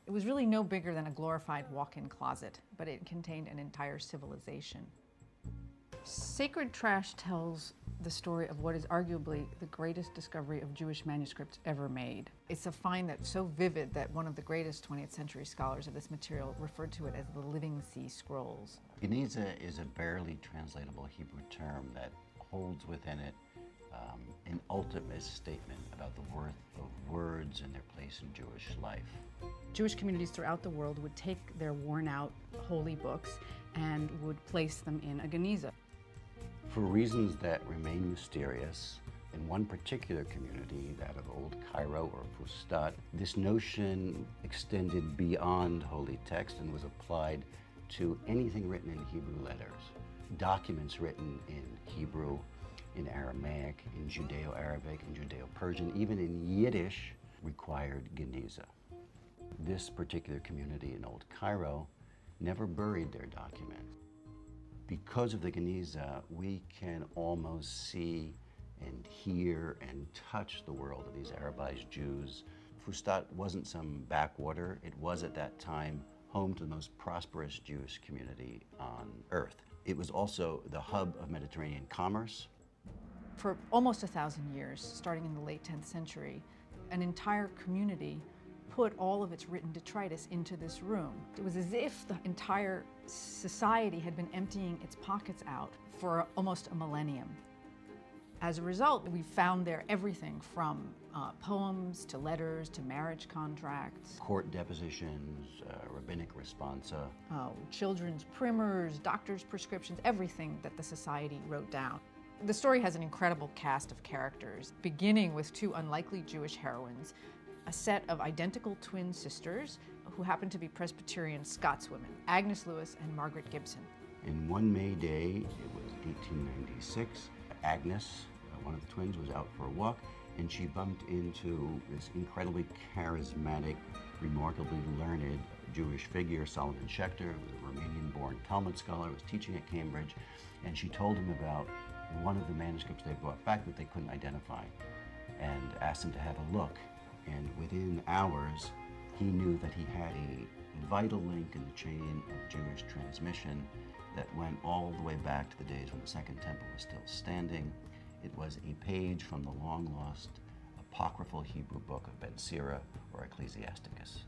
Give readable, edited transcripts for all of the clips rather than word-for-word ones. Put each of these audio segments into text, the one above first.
It was really no bigger than a glorified walk-in closet, but it contained an entire civilization. Sacred Trash tells the story of what is arguably the greatest discovery of Jewish manuscripts ever made. It's a find that's so vivid that one of the greatest 20th century scholars of this material referred to it as the Living Sea Scrolls. Geniza is a barely translatable Hebrew term that holds within it an ultimate statement about the worth of words and their place in Jewish life. Jewish communities throughout the world would take their worn-out holy books and would place them in a Geniza. For reasons that remain mysterious, in one particular community, that of Old Cairo or Fustat, this notion extended beyond holy text and was applied to anything written in Hebrew letters. Documents written in Hebrew, in Aramaic, in Judeo-Arabic, in Judeo-Persian, even in Yiddish, required Geniza. This particular community in Old Cairo never buried their documents. Because of the Geniza, we can almost see and hear and touch the world of these Arabized Jews. Fustat wasn't some backwater. It was at that time home to the most prosperous Jewish community on earth. It was also the hub of Mediterranean commerce. For almost 1,000 years, starting in the late 10th century, an entire community put all of its written detritus into this room. It was as if the entire society had been emptying its pockets out for almost a millennium. As a result, we found there everything from poems to letters to marriage contracts, Court depositions, rabbinic responsa, children's primers, doctor's prescriptions, everything that the society wrote down. The story has an incredible cast of characters, beginning with two unlikely Jewish heroines, a set of identical twin sisters who happen to be Presbyterian Scotswomen, Agnes Lewis and Margaret Gibson. In one May day, it was 1896, Agnes, one of the twins, was out for a walk, and she bumped into this incredibly charismatic, remarkably learned Jewish figure, Solomon Schechter, who was a Romanian-born Talmud scholar, was teaching at Cambridge, and she told him about one of the manuscripts they brought back that they couldn't identify, and asked him to have a look. And within hours, he knew that he had a vital link in the chain of Jewish transmission that went all the way back to the days when the Second Temple was still standing. It was a page from the long-lost apocryphal Hebrew book of Ben Sira, or Ecclesiasticus.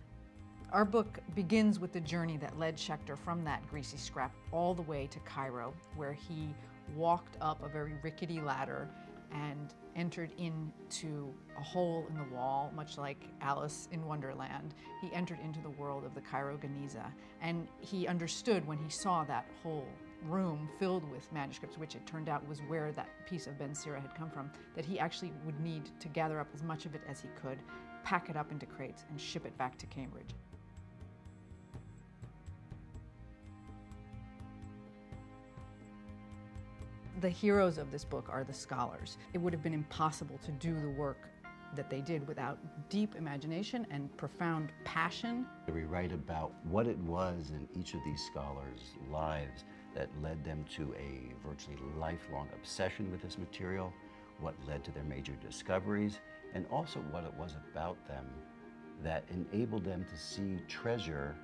Our book begins with the journey that led Schechter from that greasy scrap all the way to Cairo, where he walked up a very rickety ladder and entered into a hole in the wall, much like Alice in Wonderland. He entered into the world of the Cairo Geniza, and he understood when he saw that whole room filled with manuscripts, which it turned out was where that piece of Ben Sira had come from, that he actually would need to gather up as much of it as he could, pack it up into crates, and ship it back to Cambridge. The heroes of this book are the scholars. It would have been impossible to do the work that they did without deep imagination and profound passion. We write about what it was in each of these scholars' lives that led them to a virtually lifelong obsession with this material, what led to their major discoveries, and also what it was about them that enabled them to see treasure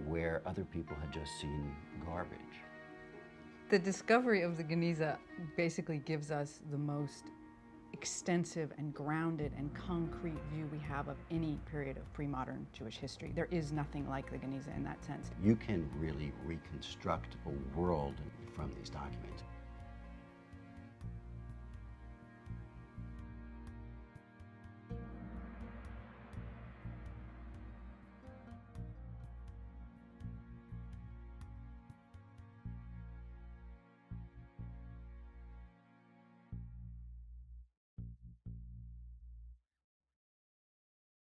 where other people had just seen garbage. The discovery of the Geniza basically gives us the most extensive and grounded and concrete view we have of any period of pre-modern Jewish history. There is nothing like the Geniza in that sense. You can really reconstruct a world from these documents.